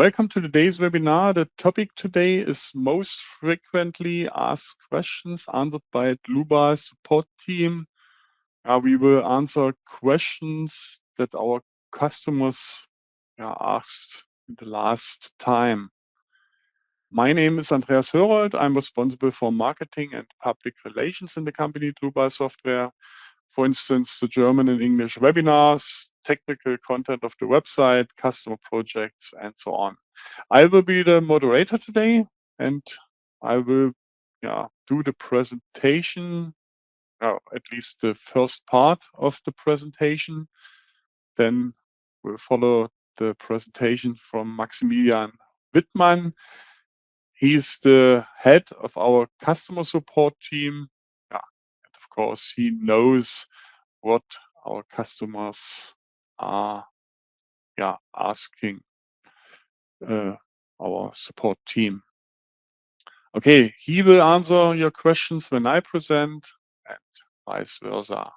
Welcome to today's webinar. The topic today is most frequently asked questions answered by Dluba's support team. We will answer questions that our customers asked in the last time. My name is Andreas Hörold. I'm responsible for marketing and public relations in the company Dluba Software. For instance, the German and English webinars, technical content of the website, customer projects, and so on. I will be the moderator today, and I will do the presentation, at least the first part of the presentation. Then we'll follow the presentation from Maximilian Wittmann. He's the head of our customer support team. And of course, he knows what our customers are asking our support team. Okay, he will answer your questions when I present and vice versa.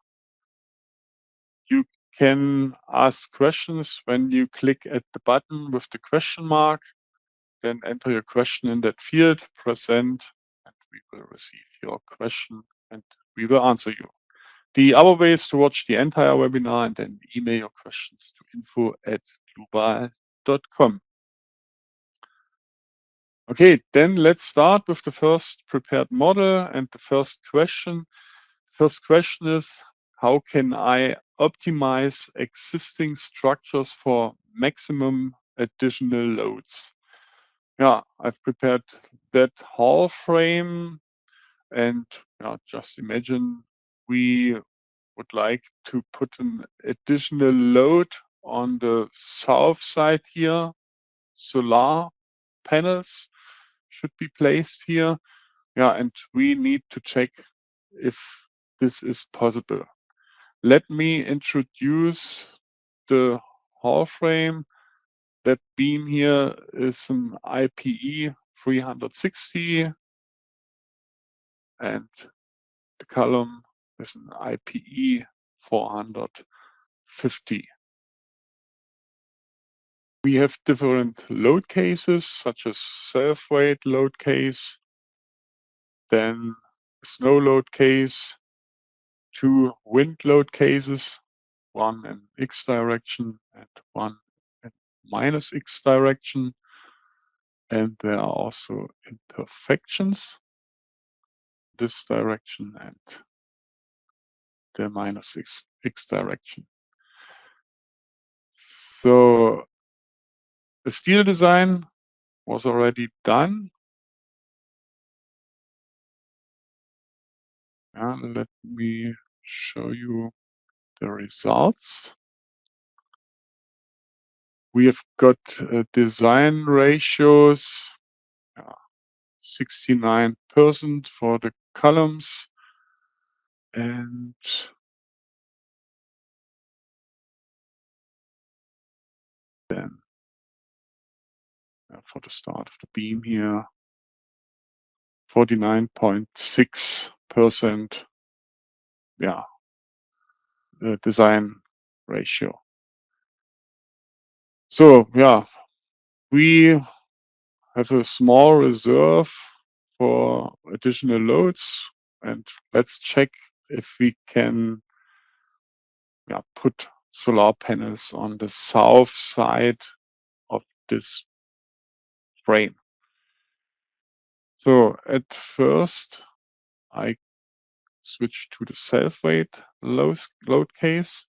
You can ask questions when you click at the button with the question mark, then enter your question in that field, press send, and we will receive your question and we will answer you. The other way is to watch the entire webinar and then email your questions to info@global.com. Okay, then let's start with the first prepared model and the first question. First question is, how can I optimize existing structures for maximum additional loads? I've prepared that hall frame, and just imagine we would like to put an additional load on the south side here. Solar panels should be placed here. And we need to check if this is possible. Let me introduce the hall frame. That beam here is an IPE 360 and the column is an IPE 450. We have different load cases, such as self-weight load case, then snow load case, 2 wind load cases, one in X direction and one in minus X direction. And there are also imperfections, this direction and the minus X direction. So the steel design was already done. Let me show you the results. We have got design ratios, 69% for the columns and then for the start of the beam here, 49.6% the design ratio. So we have a small reserve for additional loads, and let's check if we can put solar panels on the south side of this frame. So at first I switch to the self-weight load case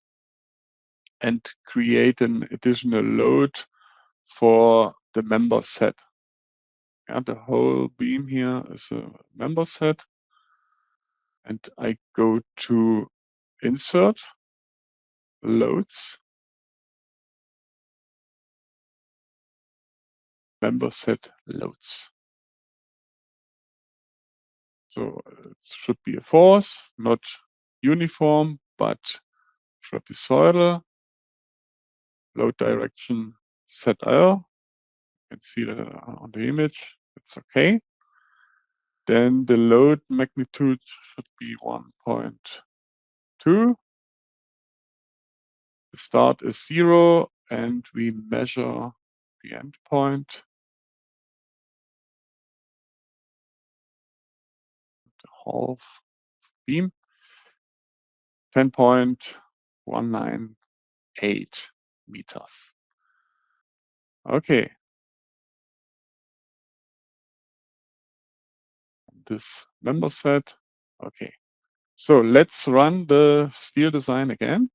and create an additional load for the member set. The whole beam here is a member set, and I go to insert loads, member set loads. So it should be a force, not uniform, but trapezoidal. Load direction ZL. You can see that on the image. It's okay. Then the load magnitude should be 1.2. The start is 0, and we measure the endpoint, the half beam, 10.198 meters. Okay. This member set. Okay. So let's run the steel design again.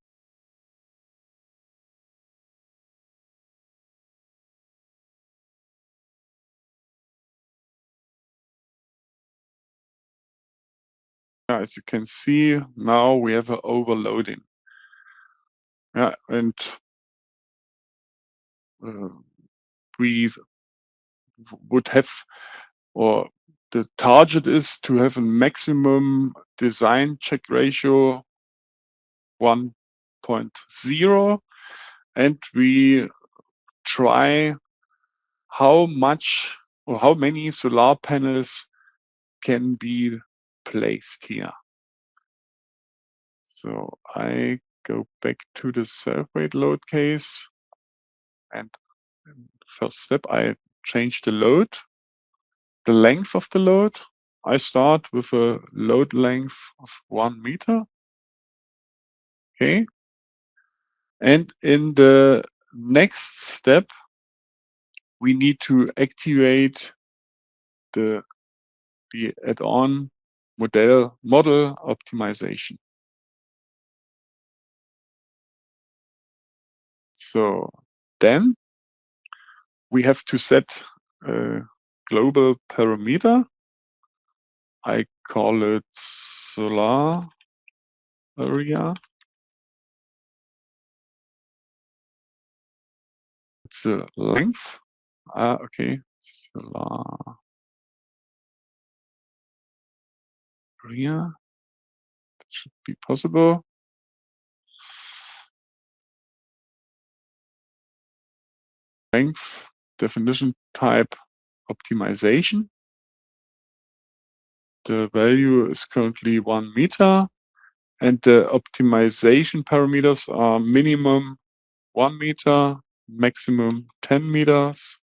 As you can see, now we have an overloading. Yeah, and we would have, or the target is to have a maximum design check ratio 1.0, and we try how much or how many solar panels can be placed here. So I go back to the self-weight load case, and in the first step I change the load, the length of the load. I start with a load length of 1 meter. Okay. And in the next step, we need to activate the add-on model optimization. So then we have to set a global parameter. I call it solar area. It's the length. Okay, solar area. That should be possible. Length, definition type, optimization. The value is currently 1 meter, and the optimization parameters are minimum 1 meter, maximum 10 meters,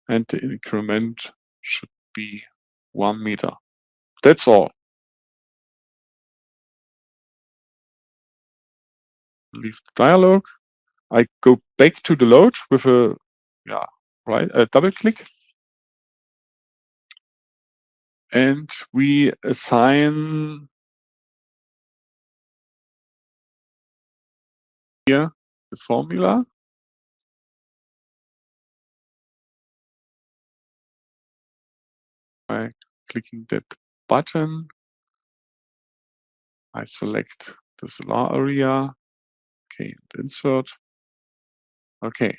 and the increment should be 1 meter. That's all. Leave the dialog. I go back to the load with a double click, and we assign here the formula. By clicking that button, I select the solar area. Okay, and insert. Okay.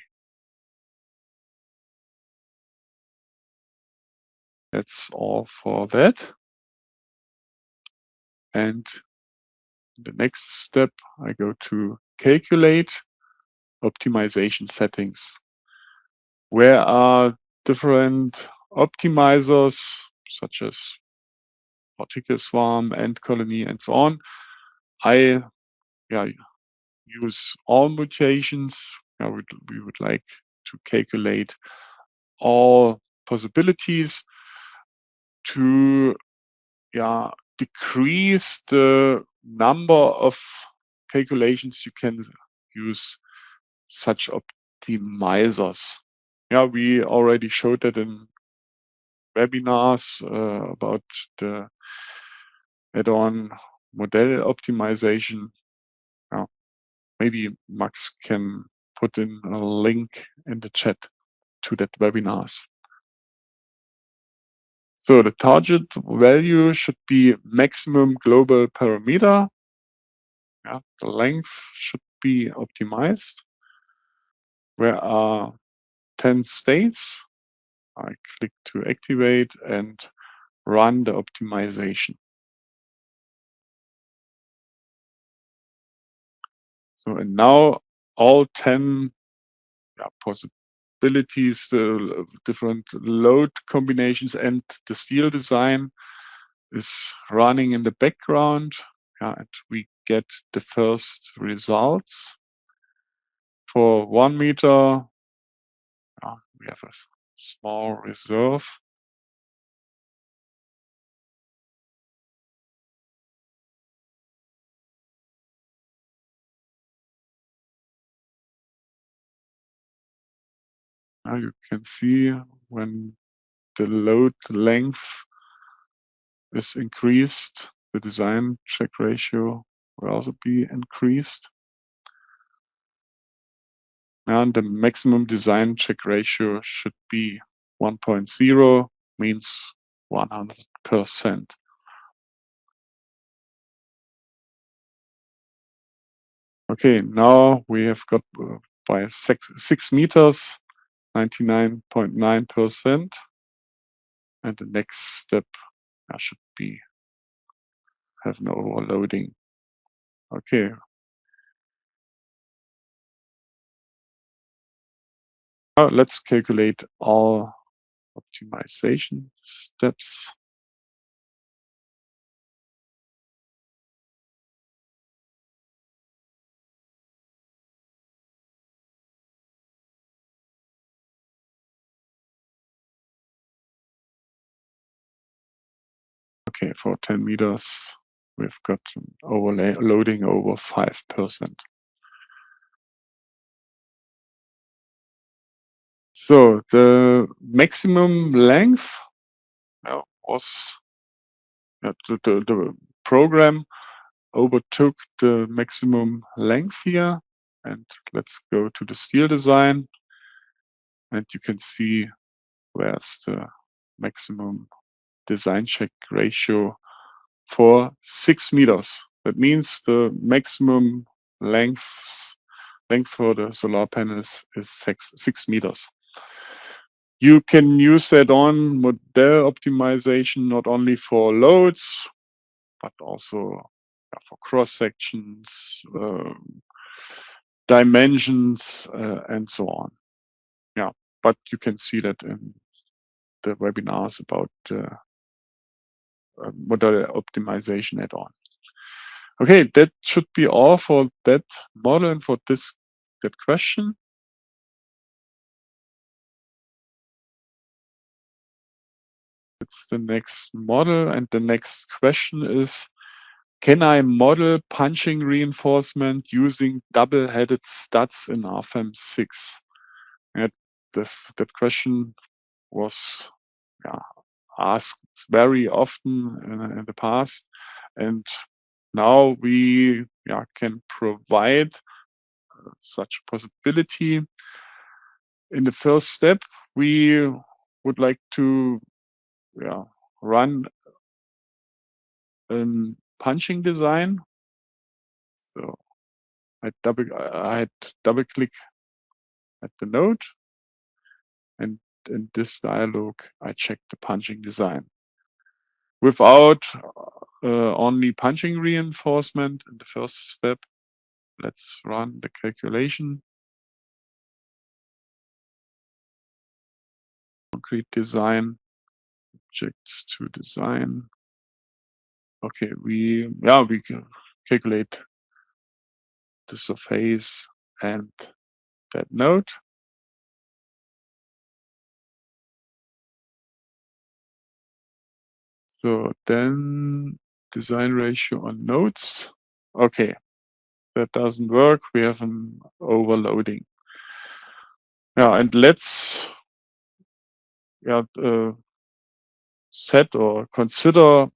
That's all for that. And the next step, I go to calculate optimization settings. Where are different optimizers such as particle swarm, ant colony, and so on? I use all mutations. We would like to calculate all possibilities to decrease the number of calculations you can use such optimizers. Yeah, we already showed that in webinars about the add-on model optimization. Maybe Max can put in a link in the chat to that webinars. So the target value should be maximum global parameter. Yeah, the length should be optimized. Where are 10 states? I click to activate and run the optimization. So, and now all 10 possibilities, the different load combinations and the steel design is running in the background. And we get the first results. For 1 meter, we have a small reserve. Now you can see when the load length is increased, the design check ratio will also be increased. And the maximum design check ratio should be 1.0, means 100%. Okay, now we have got by 6 meters, 99.9%. And the next step should be have no overloading. Okay. Now let's calculate all optimization steps. Okay, for 10 meters, we've got an overloading over 5%. So the maximum length was the program overtook the maximum length here. And let's go to the steel design. And you can see where's the maximum design check ratio for 6 meters. That means the maximum length for the solar panels is 6 meters. You can use that on model optimization not only for loads, but also for cross sections, dimensions, and so on. Yeah, but you can see that in the webinars about model optimization add-on. Okay, that should be all for that model and for that question. It's the next model, and the next question is, can I model punching reinforcement using double-headed studs in RFEM 6? And that question was asked very often in the past, and now we can provide such a possibility. In the first step, we would like to run a punching design. So I double click at the node, and in this dialog, I check the punching design. Without only punching reinforcement in the first step, let's run the calculation. Concrete design, objects to design. Okay, we calculate the surface and that node. So then design ratio on nodes. Okay, that doesn't work. We have an overloading. And let's set or consider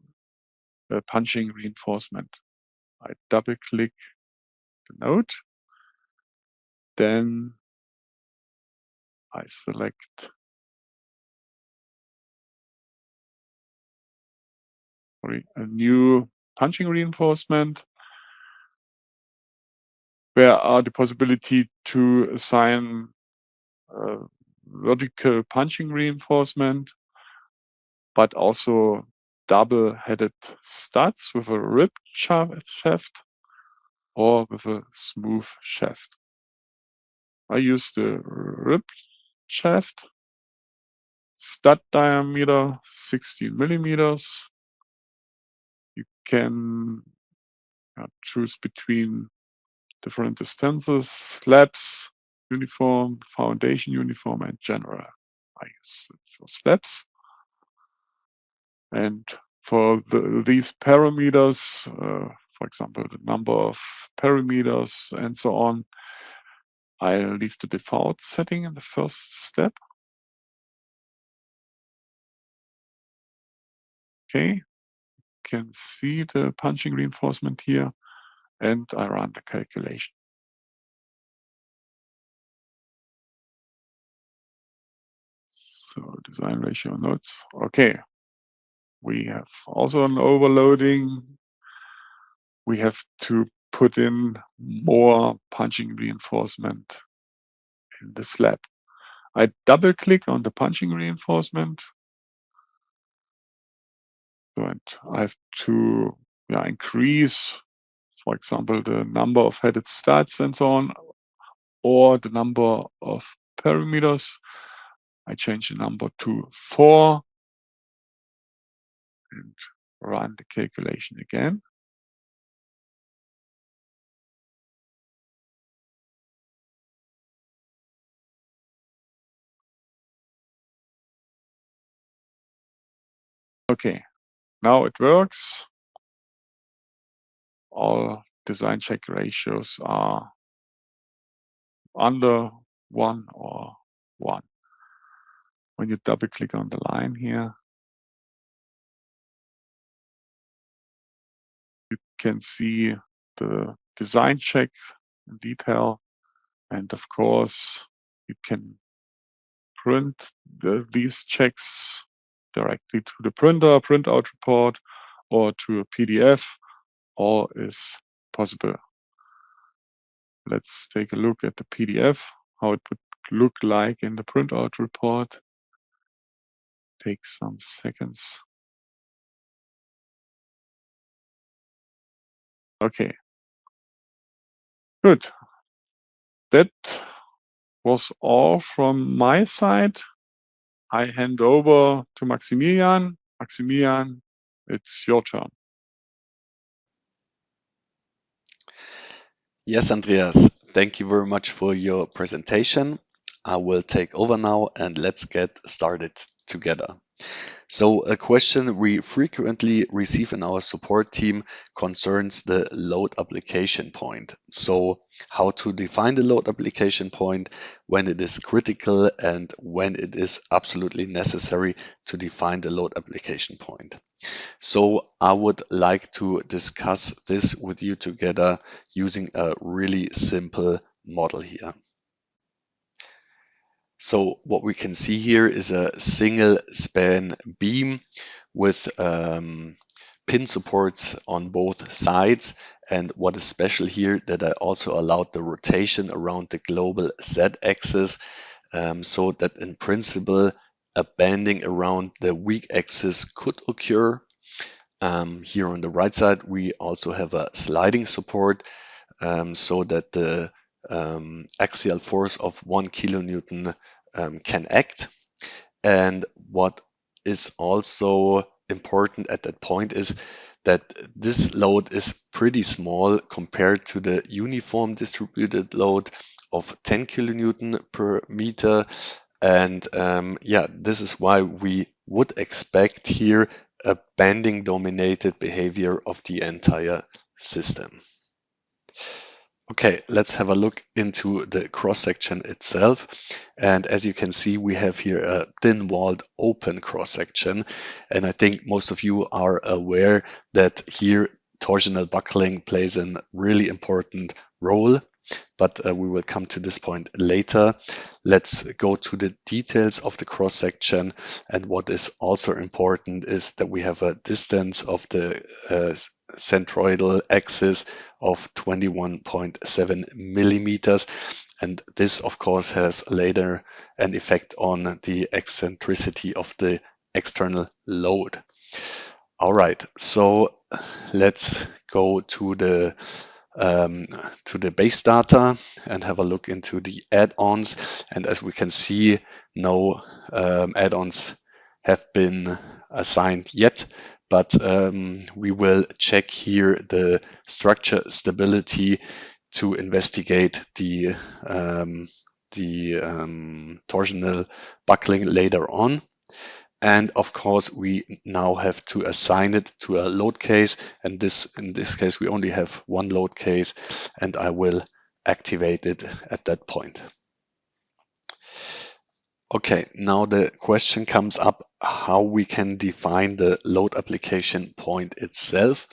a punching reinforcement. I double click the node, then I select a new punching reinforcement. Where are the possibility to assign vertical punching reinforcement, but also double-headed studs with a ribbed shaft or with a smooth shaft. I use the ribbed shaft, stud diameter 16 millimeters. You can choose between different distances, slabs. uniform, foundation uniform, and general. I use it for slabs. And for these parameters, for example, the number of parameters and so on, I'll leave the default setting in the first step. Okay, you can see the punching reinforcement here, and I run the calculation. So design ratio nodes. Okay, we have also an overloading. We have to put in more punching reinforcement in the slab. I double click on the punching reinforcement. So, and I have to increase, for example, the number of headed studs and so on, or the number of parameters. I change the number to 4 and run the calculation again. Okay, now it works. All design check ratios are under 1 or 1. When you double click on the line here, you can see the design check in detail. And of course, you can print these checks directly to the printer, printout report, or to a PDF. All is possible. Let's take a look at the PDF, how it would look like in the printout report. Takes some seconds. Okay, good. That was all from my side. I hand over to Maximilian. Maximilian, it's your turn. Yes, Andreas, thank you very much for your presentation. I will take over now and let's get started together. So a question we frequently receive in our support team concerns the load application point. So how to define the load application point, when it is critical and when it is absolutely necessary to define the load application point. So I would like to discuss this with you together using a really simple model here. So what we can see here is a single span beam with pin supports on both sides. And what is special here that I also allowed the rotation around the global z-axis, so that in principle a bending around the weak axis could occur. Here on the right side we also have a sliding support, so that the axial force of 1 kilonewton can act. And what is also important at that point is that this load is pretty small compared to the uniform distributed load of 10 kilonewton per meter. And this is why we would expect here a bending dominated behavior of the entire system. Okay, let's have a look into the cross-section itself. And as you can see, we have here a thin-walled open cross-section. And I think most of you are aware that here torsional buckling plays a really important role, but we will come to this point later. Let's go to the details of the cross-section. And what is also important is that we have a distance of the centroidal axis of 21.7 millimeters. And this, of course, has later an effect on the eccentricity of the external load. All right, so let's go to the base data and have a look into the add-ons. And as we can see, no add-ons have been assigned yet, but we will check here the structure stability to investigate the the torsional buckling later on. And of course, we now have to assign it to a load case. And in this case, we only have one load case, and I will activate it at that point. Okay, now the question comes up how we can define the load application point itself.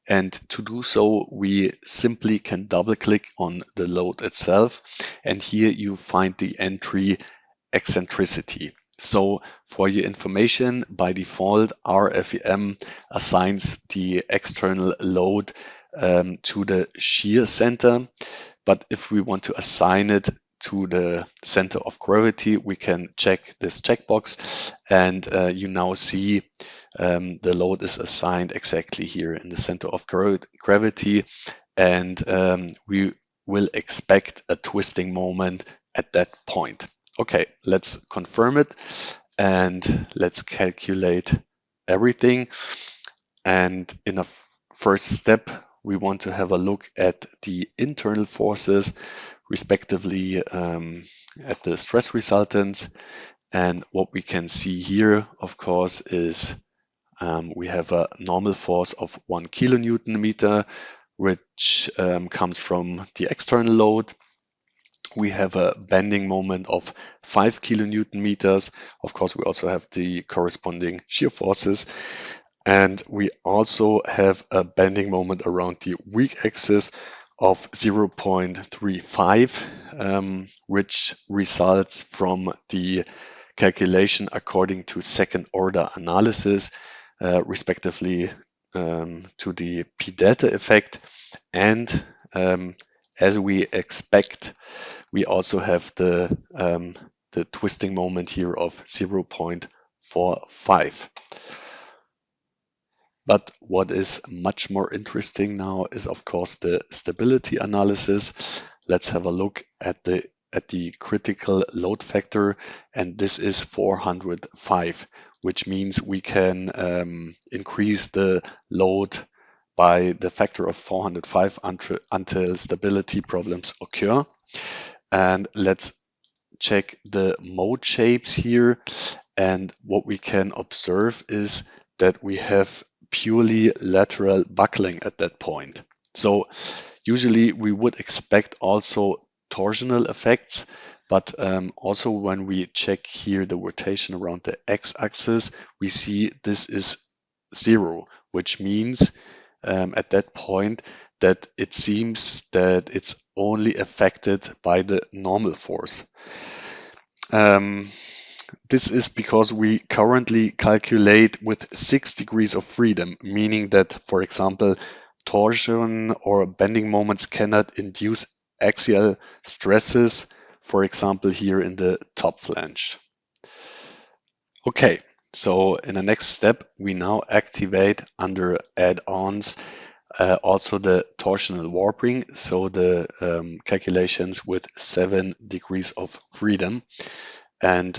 And to do so, we simply can double click on the load itself. And here you find the entry excentricity. So for your information, by default, RFEM assigns the external load to the shear center. But if we want to assign it to the center of gravity, we can check this checkbox, and you now see the load is assigned exactly here in the center of gravity, and we will expect a twisting moment at that point. Okay, let's confirm it and let's calculate everything. And in a first step, we want to have a look at the internal forces, respectively at the stress resultants. And what we can see here, of course, is we have a normal force of 1 kilonewton meter, which comes from the external load. We have a bending moment of 5 kilonewton meters. Of course, we also have the corresponding shear forces. And we also have a bending moment around the weak axis of 0.35, which results from the calculation according to second order analysis, respectively to the P delta effect. And as we expect, we also have the twisting moment here of 0.45. But what is much more interesting now is, of course, the stability analysis. Let's have a look at the critical load factor, and this is 405, which means we can increase the load by the factor of 405 until stability problems occur. And let's check the mode shapes here. And what we can observe is that we have purely lateral buckling at that point. So usually we would expect also torsional effects, but also when we check here the rotation around the x-axis, we see this is 0, which means at that point that it seems that it's only affected by the normal force. This is because we currently calculate with 6 degrees of freedom, meaning that, for example, torsion or bending moments cannot induce axial stresses, for example, here in the top flange. Okay, so in the next step, we now activate under add-ons also the torsional warping, so the calculations with 7 degrees of freedom, and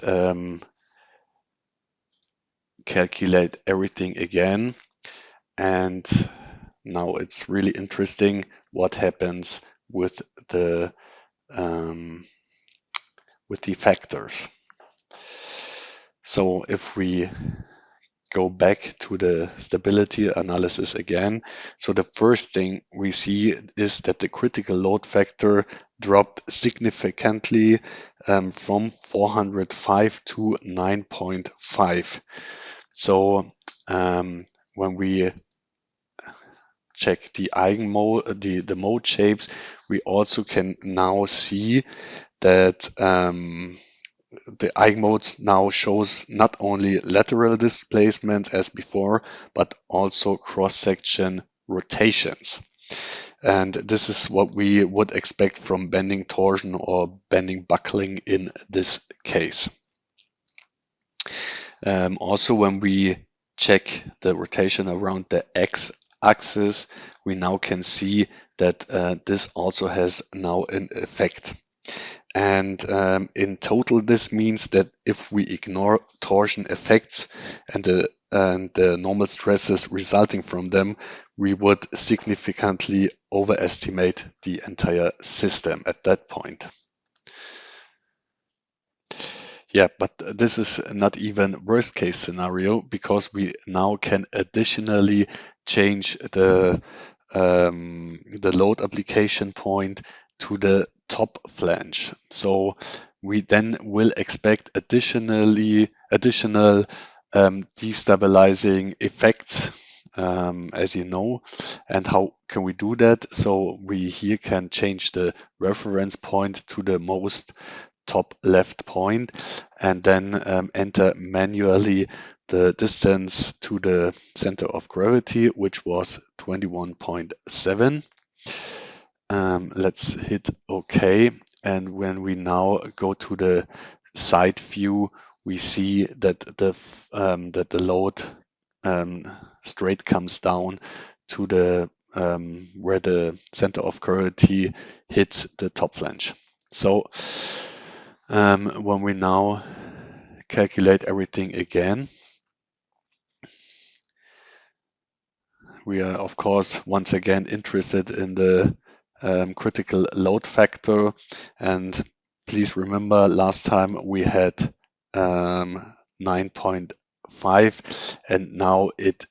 calculate everything again. And now it's really interesting what happens with the factors. So if we go back to the stability analysis again, so the first thing we see is that the critical load factor dropped significantly from 405 to 9.5. So when we check the eigenmode, the mode shapes, we also can now see that the eigenmode now shows not only lateral displacement as before, but also cross-section rotations. And this is what we would expect from bending torsion or bending buckling in this case. Also, when we check the rotation around the x-axis, we now can see that this also has now an effect. And in total, this means that if we ignore torsion effects and the normal stresses resulting from them, we would significantly overestimate the entire system at that point. Yeah, but this is not even worst case scenario, because we now can additionally change the load application point to the top flange. So we then will expect additional destabilizing effects, as you know. And how can we do that? So we here can change the reference point to the most top left point, and then enter manually the distance to the center of gravity, which was 21.7. Let's hit OK. And when we now go to the side view, we see that the load straight comes down to the where the center of gravity hits the top flange. So when we now calculate everything again, we are, of course, once again interested in the critical load factor. And please remember, last time we had 9.5, and now it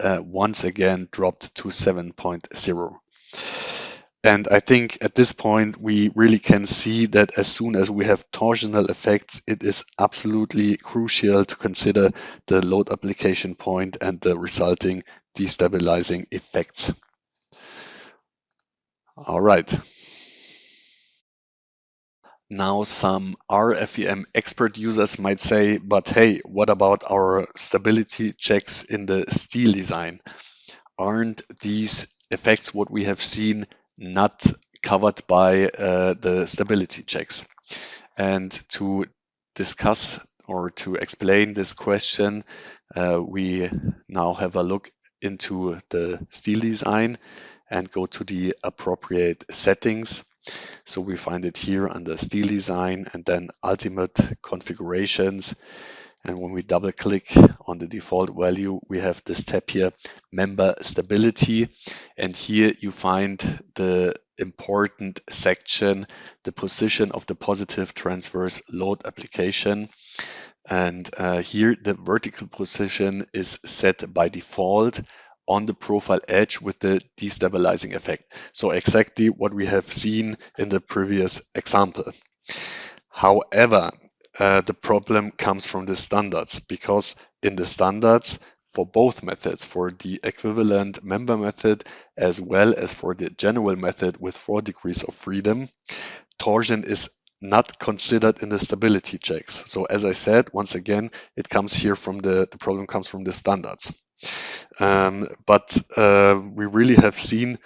once again dropped to 7.0. And I think at this point, we really can see that as soon as we have torsional effects, it is absolutely crucial to consider the load application point and the resulting destabilizing effects. All right. Now, some RFEM expert users might say, but hey, what about our stability checks in the steel design? Aren't these effects what we have seen not covered by the stability checks? And to discuss or to explain this question, we now have a look into the steel design and go to the appropriate settings. So we find it here under steel design and then ultimate configurations. And when we double click on the default value, we have this tab here, member stability. And here you find the important section, the position of the positive transverse load application. And here the vertical position is set by default on the profile edge with the destabilizing effect. So exactly what we have seen in the previous example. However, the problem comes from the standards, because in the standards for both methods, for the equivalent member method as well as for the general method with 4 degrees of freedom, torsion is not considered in the stability checks. So as I said, once again, it comes here from the problem comes from the standards. But we really have seen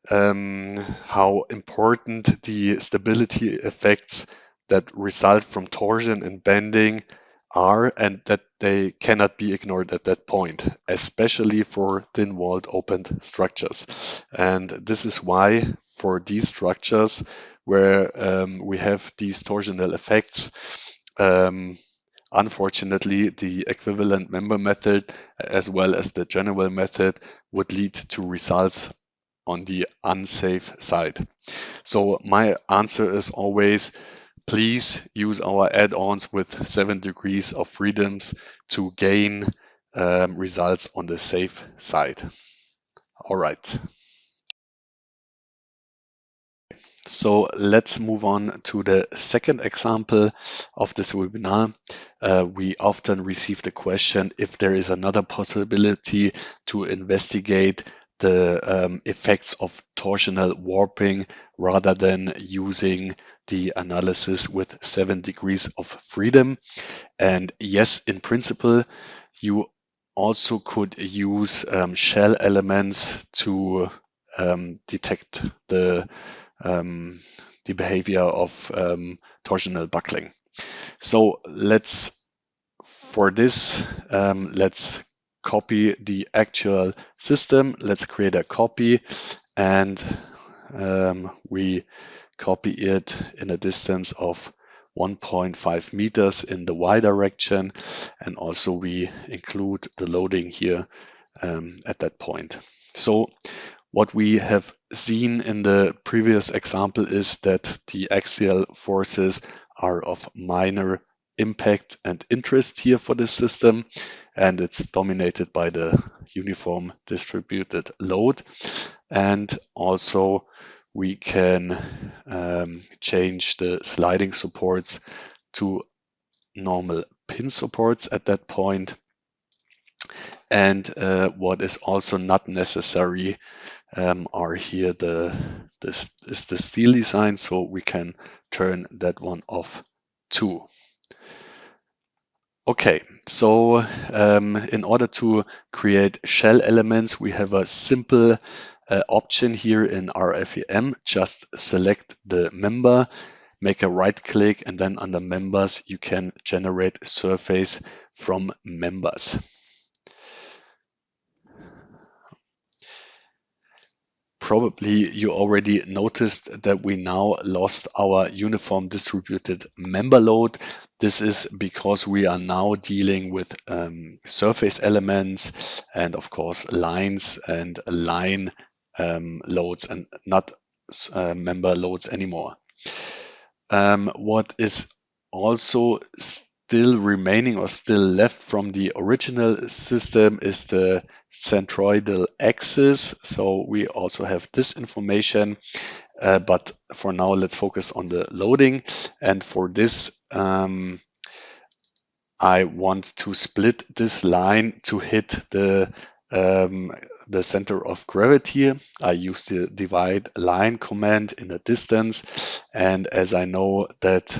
how important the stability effects that result from torsion and bending are, and that they cannot be ignored at that point, especially for thin-walled open structures. And this is why for these structures where we have these torsional effects, unfortunately, the equivalent member method as well as the general method would lead to results on the unsafe side. So my answer is always, please use our add-ons with 7 degrees of freedoms to gain results on the safe side. All right. So let's move on to the second example of this webinar. We often receive the question if there is another possibility to investigate the effects of torsional warping rather than using the analysis with 7 degrees of freedom. And yes, in principle, you also could use shell elements to detect the behavior of torsional buckling. So for this, let's copy the actual system. Let's create a copy, and we copy it in a distance of 1.5 meters in the y direction, and also we include the loading here at that point. So what we have seen in the previous example is that the axial forces are of minor impact and interest here for this system, and it's dominated by the uniform distributed load. And also we can change the sliding supports to normal pin supports at that point. And what is also not necessary are here the steel design, so we can turn that one off too. Okay, so in order to create shell elements, we have a simple option here in RFEM. Just select the member, make a right click, and then under members, you can generate a surface from members. Probably you already noticed that we now lost our uniform distributed member load. This is because we are now dealing with surface elements and of course lines and line loads and not member loads anymore. What is also still remaining or still left from the original system is the centroidal axis. So we also have this information, but for now, let's focus on the loading. And for this, I want to split this line to hit the center of gravity. I use the divide line command in a distance. And as I know that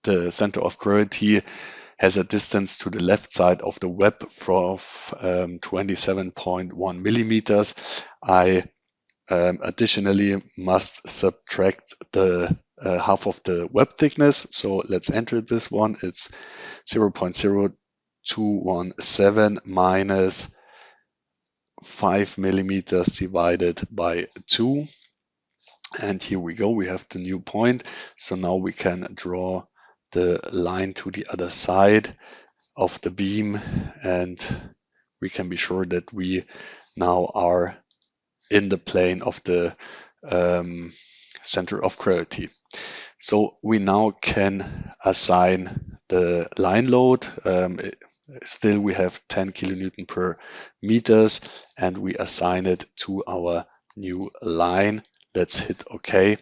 the center of gravity has a distance to the left side of the web of 27.1 millimeters, I additionally must subtract the half of the web thickness. So let's enter this one. It's 0.0217 minus 5 millimeters divided by 2. And here we go, we have the new point. So now we can draw the line to the other side of the beam, and we can be sure that we now are in the plane of the center of gravity. So we now can assign the line load. Still we have 10 kilonewton per meters, and we assign it to our new line. Let's hit OK.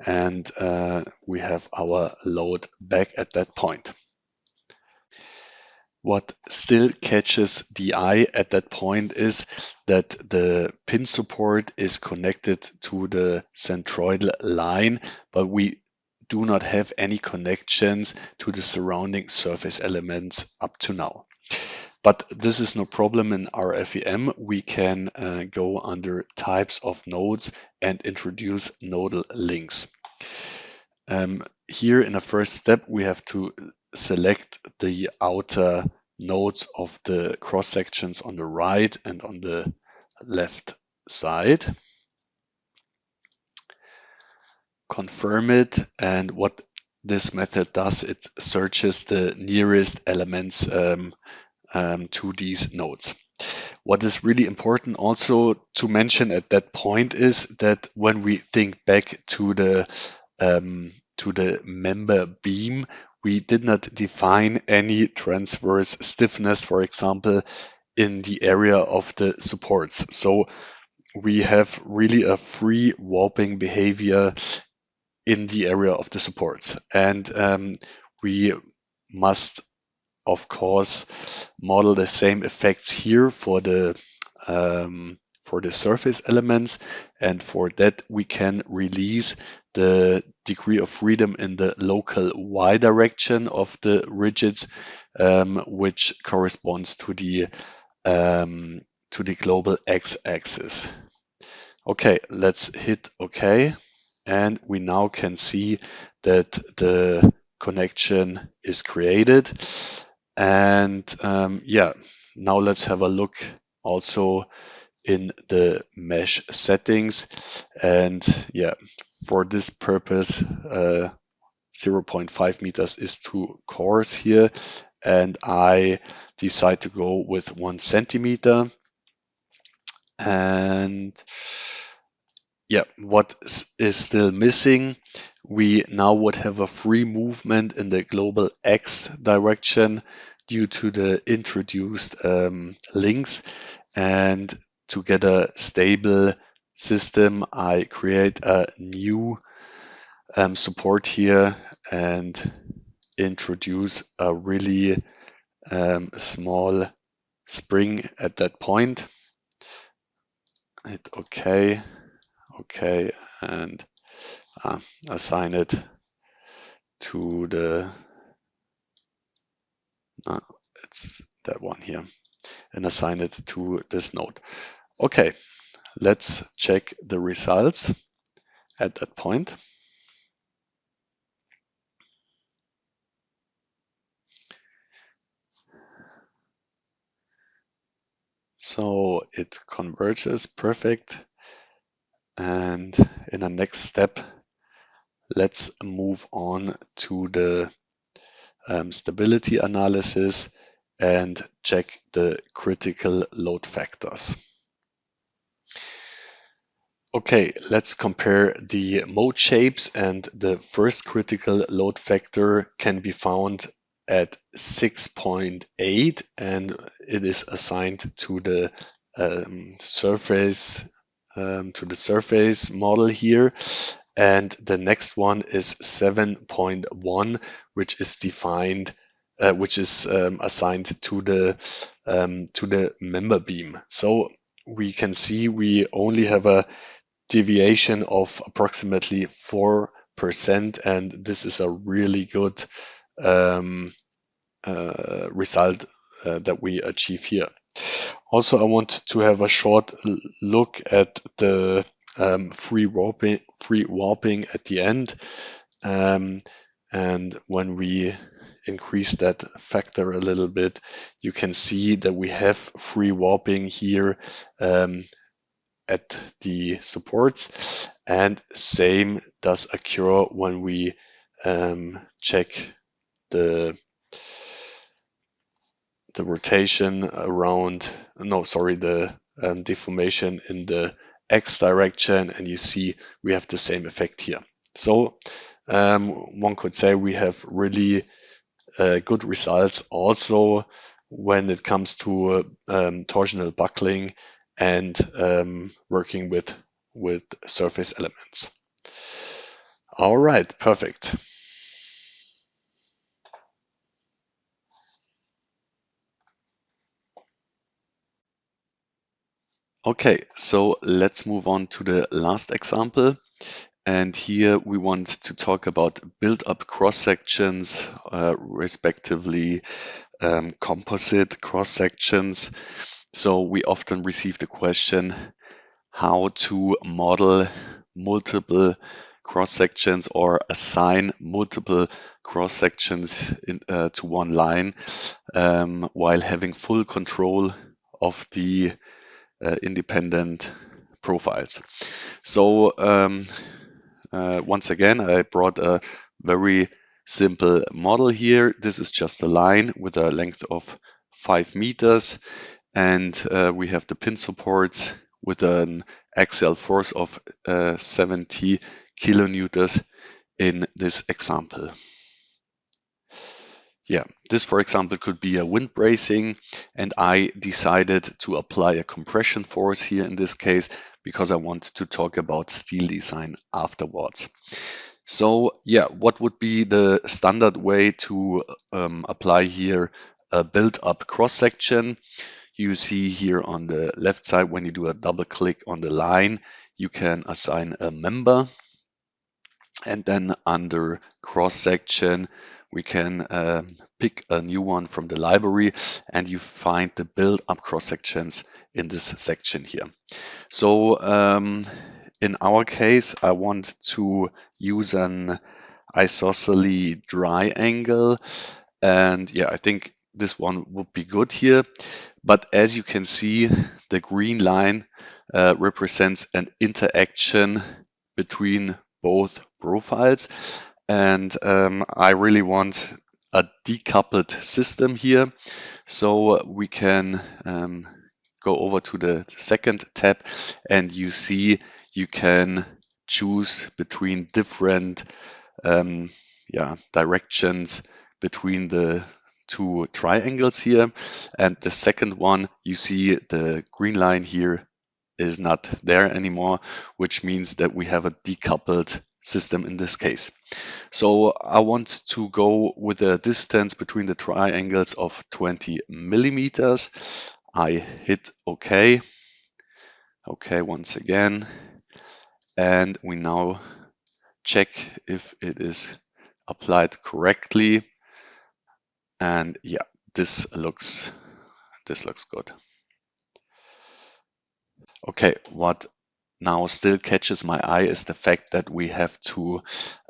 And we have our load back at that point. What still catches the eye at that point is that the pin support is connected to the centroidal line, but we do not have any connections to the surrounding surface elements up to now. But this is no problem in RFEM. We can go under types of nodes and introduce nodal links. Here in a first step, we have to select the outer nodes of the cross sections on the right and on the left side. Confirm it, and what this method does, it searches the nearest elements to these nodes. What is really important also to mention at that point is that when we think back to the member beam, we did not define any transverse stiffness, for example, in the area of the supports. So we have really a free warping behavior in the area of the supports. And we must, of course, model the same effects here for the surface elements, and for that we can release the degree of freedom in the local y direction of the rigids, which corresponds to the global x-axis. Okay, let's hit OK, and we now can see that the connection is created. And yeah, now let's have a look also in the mesh settings. And yeah, for this purpose, 0.5 meters is too coarse here, and I decide to go with 1 centimeter. And yeah, what is still missing, we now would have a free movement in the global X direction due to the introduced links. And to get a stable system, I create a new support here and introduce a really small spring at that point. Hit OK, OK, and assign it to the, it's that one here, and assign it to this node. Okay, let's check the results at that point. So it converges perfect. And in the next step, let's move on to the stability analysis and check the critical load factors. Okay, let's compare the mode shapes, and the first critical load factor can be found at 6.8, and it is assigned to the surface model here. And the next one is 7.1, which is defined, which is assigned to the member beam. So we can see we only have a deviation of approximately 4%, and this is a really good result that we achieve here. Also, I want to have a short look at the free warping at the end. And when we increase that factor a little bit, you can see that we have free warping here at the supports, and same does occur when we check the rotation around, no, sorry, the deformation in the X direction, and you see we have the same effect here. So one could say we have really good results also when it comes to torsional buckling and working with surface elements. All right, perfect. Okay, so let's move on to the last example. And here we want to talk about build-up cross-sections, respectively composite cross-sections. So we often receive the question how to model multiple cross-sections or assign multiple cross-sections to one line while having full control of the independent profiles. So once again, I brought a very simple model here. This is just a line with a length of 5 meters, and we have the pin supports with an axial force of 70 kilonewtons in this example. Yeah, this, for example, could be a wind bracing, and I decided to apply a compression force here in this case because I want to talk about steel design afterwards. So yeah, what would be the standard way to apply here a build-up cross-section? You see here on the left side, when you do a double click on the line, you can assign a member. And then under cross-section, we can pick a new one from the library, and you find the build-up cross-sections in this section here. So in our case, I want to use an isosceles triangle, and yeah, I think this one would be good here. But as you can see, the green line represents an interaction between both profiles, and I really want a decoupled system here. So we can go over to the second tab, and you see you can choose between different directions between the two triangles here. And the second one, you see the green line here is not there anymore, which means that we have a decoupled system in this case. So I want to go with a distance between the triangles of 20 millimeters. I hit OK. OK once again. And we now check if it is applied correctly. And yeah, this looks good. Okay, what now still catches my eye is the fact that we have to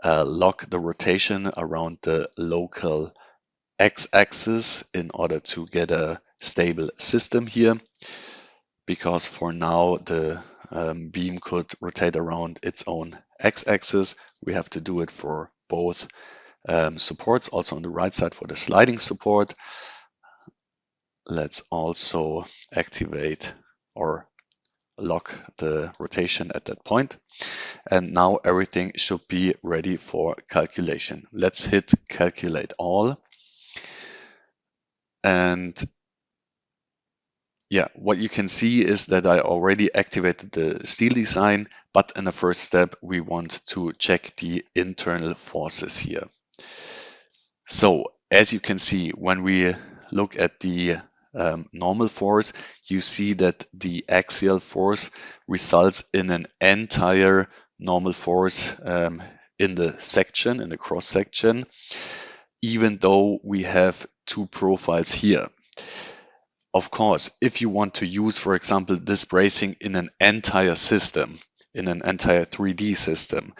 lock the rotation around the local x-axis in order to get a stable system here, because for now the beam could rotate around its own x-axis. We have to do it for both supports, also on the right side for the sliding support. Let's also activate or lock the rotation at that point. And now everything should be ready for calculation. Let's hit calculate all. And yeah, what you can see is that I already activated the steel design, but in the first step, we want to check the internal forces here. So as you can see, when we look at the normal force, you see that the axial force results in an entire normal force in the section, in the cross section, even though we have two profiles here. Of course, if you want to use, for example, this bracing in an entire system, in an entire 3D system,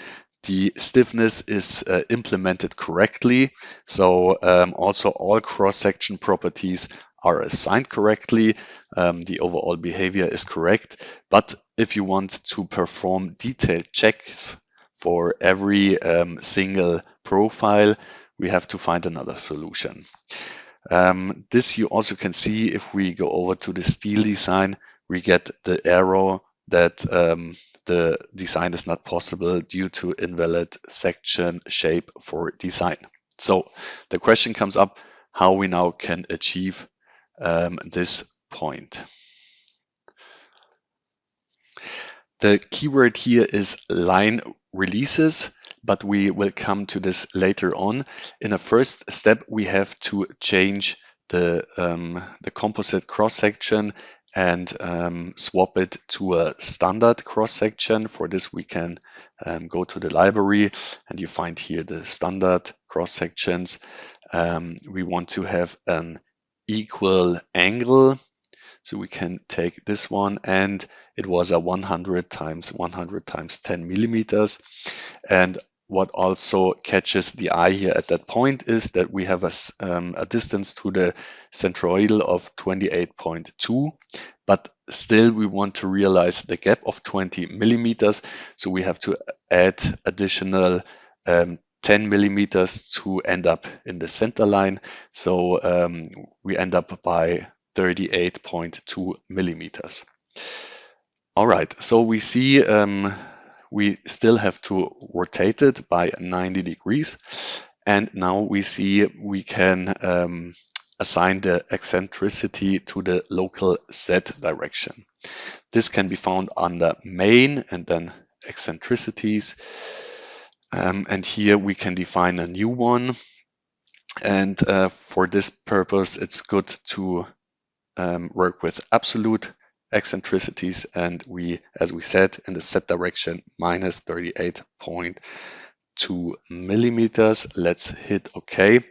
the stiffness is implemented correctly. So also all cross-section properties are assigned correctly. The overall behavior is correct. But if you want to perform detailed checks for every single profile, we have to find another solution. This you also can see if we go over to the steel design, we get the error that the design is not possible due to invalid section shape for design. So the question comes up how we now can achieve this point. The keyword here is line releases, but we will come to this later on. In a first step, we have to change the composite cross-section and swap it to a standard cross-section. For this, we can go to the library and you find here the standard cross-sections. We want to have an equal angle. So we can take this one, and it was a 100 times 100 times 10 millimeters. And what also catches the eye here at that point is that we have a distance to the centroidal of 28.2, but still we want to realize the gap of 20 millimeters. So we have to add additional 10 millimeters to end up in the center line. So we end up by 38.2 millimeters. All right, so we see we still have to rotate it by 90 degrees. And now we see we can assign the eccentricity to the local Z direction. This can be found under main and then eccentricities. And here we can define a new one. And for this purpose, it's good to work with absolute eccentricities, and we, as we said, in the Z direction, minus 38.2 millimeters. Let's hit OK.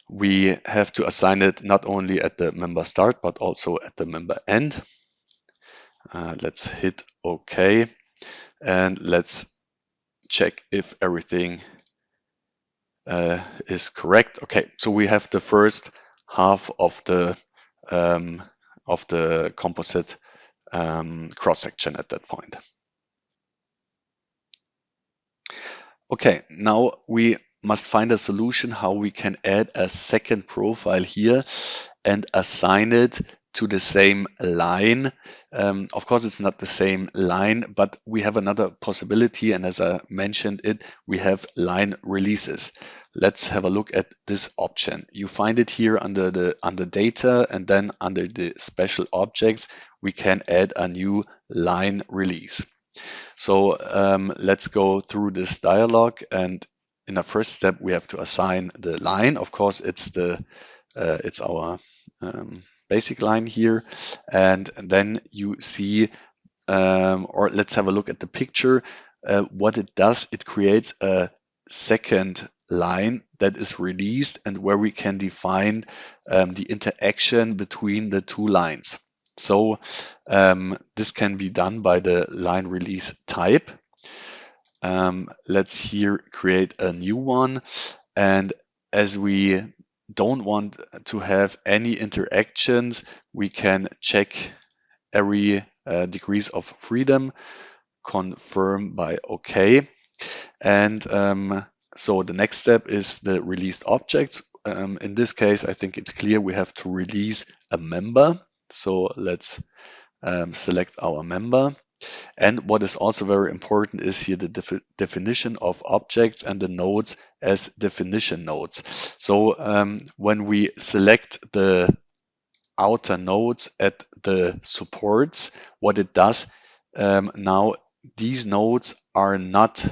We have to assign it not only at the member start, but also at the member end. Let's hit OK, and let's check if everything is correct. Okay, so we have the first half of the composite cross section at that point. Okay, now we must find a solution how we can add a second profile here and assign it to the same line. Of course, it's not the same line, but we have another possibility. And as I mentioned it, we have line releases. Let's have a look at this option. You find it here under data, and then under the special objects, we can add a new line release. So let's go through this dialog, and in the first step, we have to assign the line. Of course, it's our basic line here, and then you see, or let's have a look at the picture. What it does, it creates a second line that is released, and where we can define the interaction between the two lines. So this can be done by the line release type. Let's here create a new one, and as we don't want to have any interactions, we can check every degrees of freedom, confirm by OK. And so the next step is the released objects. In this case, I think it's clear we have to release a member. So let's select our member. And what is also very important is here the definition of objects and the nodes as definition nodes. So when we select the outer nodes at the supports, what it does, now these nodes are not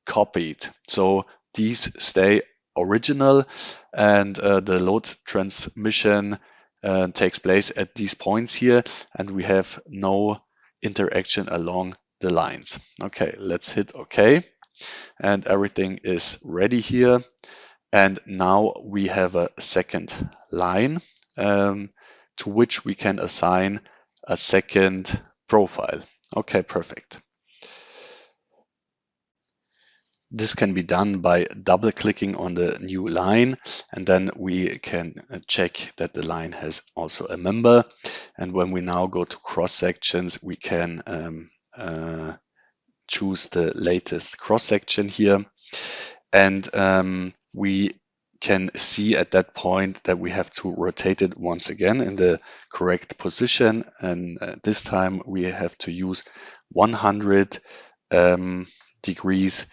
copied. So these stay original, and the load transmission takes place at these points here, and we have no interaction along the lines. Okay, let's hit OK, and everything is ready here. And now we have a second line to which we can assign a second profile. Okay, perfect. This can be done by double clicking on the new line, and then we can check that the line has also a member. And when we now go to cross sections, we can choose the latest cross section here. And we can see at that point that we have to rotate it once again in the correct position. And this time we have to use 100 degrees.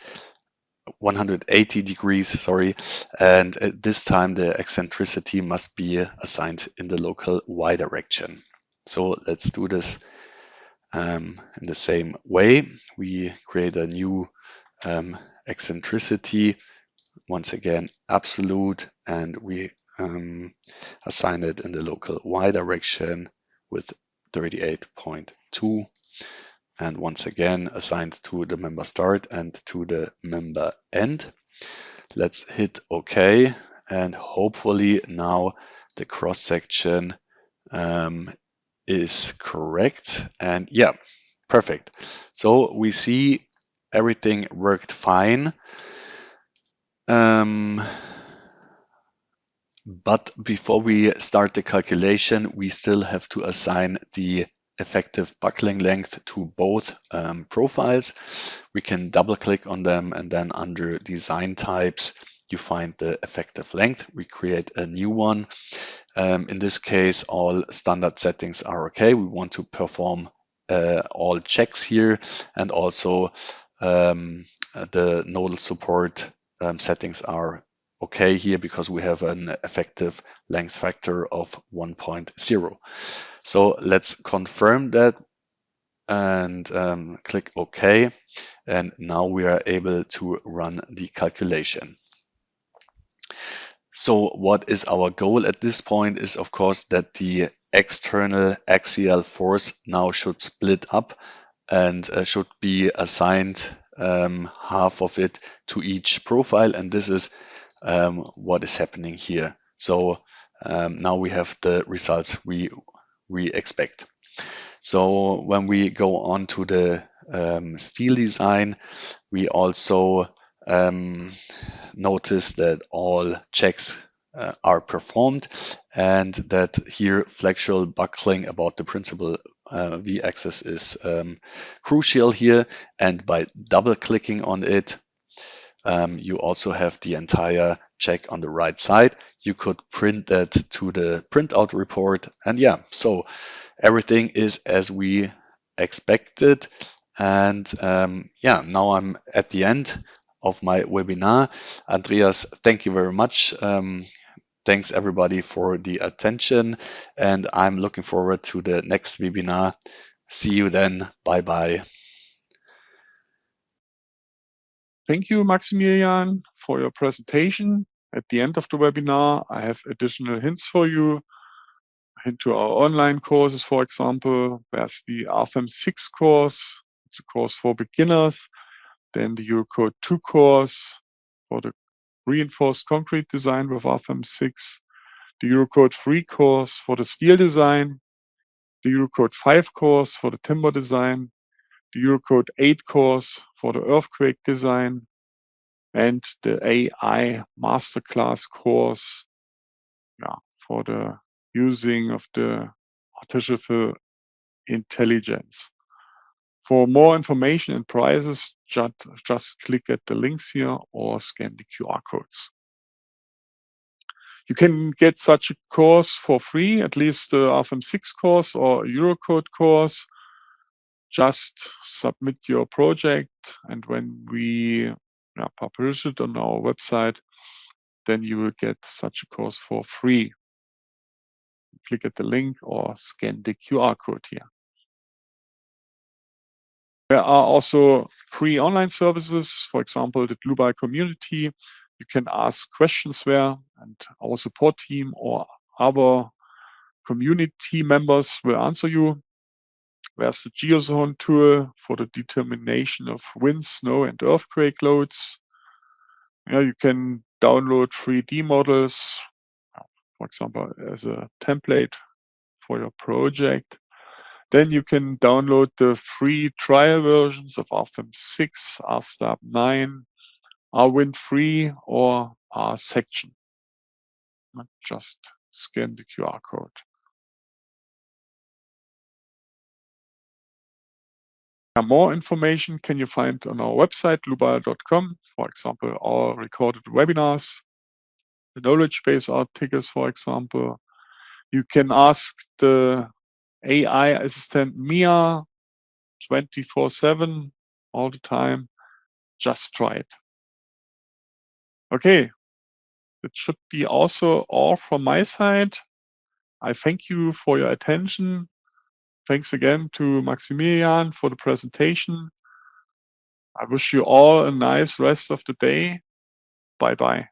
180 degrees, sorry, and this time the eccentricity must be assigned in the local y direction. So let's do this in the same way. We create a new eccentricity, once again absolute, and we assign it in the local y direction with 38.2. And once again assigned to the member start and to the member end. Let's hit OK, and hopefully now the cross section is correct. And yeah, perfect. So we see everything worked fine. But before we start the calculation, we still have to assign the effective buckling length to both profiles. We can double click on them, and then under design types, you find the effective length. We create a new one. In this case, all standard settings are okay. We want to perform all checks here, and also the nodal support settings are okay here because we have an effective length factor of 1.0. So let's confirm that and click OK. And now we are able to run the calculation. So what is our goal at this point is, of course, that the external axial force now should split up and should be assigned half of it to each profile. And this is what is happening here. So now we have the results we expect. So when we go on to the steel design, we also notice that all checks are performed, and that here flexural buckling about the principal v-axis is crucial here. And by double clicking on it, You also have the entire check on the right side. You could print that to the printout report. And yeah, so everything is as we expected. And yeah, now I'm at the end of my webinar. Andreas, thank you very much. Thanks everybody for the attention, and I'm looking forward to the next webinar. See you then. Bye bye. Thank you, Maximilian, for your presentation. At the end of the webinar, I have additional hints for you. Hint to our online courses, for example. There's the RFEM 6 course. It's a course for beginners. Then the Eurocode 2 course for the reinforced concrete design with RFEM 6. The Eurocode 3 course for the steel design. The Eurocode 5 course for the timber design. The Eurocode 8 course for the earthquake design. And the AI masterclass course for the using of the artificial intelligence. For more information and prices, just click at the links here or scan the QR codes. You can get such a course for free, at least the RFEM 6 course or Eurocode course. Just submit your project, and when we publish it on our website, then you will get such a course for free. Click at the link or scan the QR code here. There are also free online services, for example, the Global community. You can ask questions there, and our support team or other community members will answer you. There's the GeoZone tool for the determination of wind, snow, and earthquake loads. You can download 3D models, for example, as a template for your project. Then you can download the free trial versions of RFEM 6, RStab 9, RWind 3, or RSection. Just scan the QR code. More information can you find on our website, global.com. For example, our recorded webinars, the knowledge base articles, for example. You can ask the AI assistant Mia 24/7 all the time. Just try it. Okay, it should be also all from my side. I thank you for your attention. Thanks again to Maximilian for the presentation. I wish you all a nice rest of the day. Bye-bye.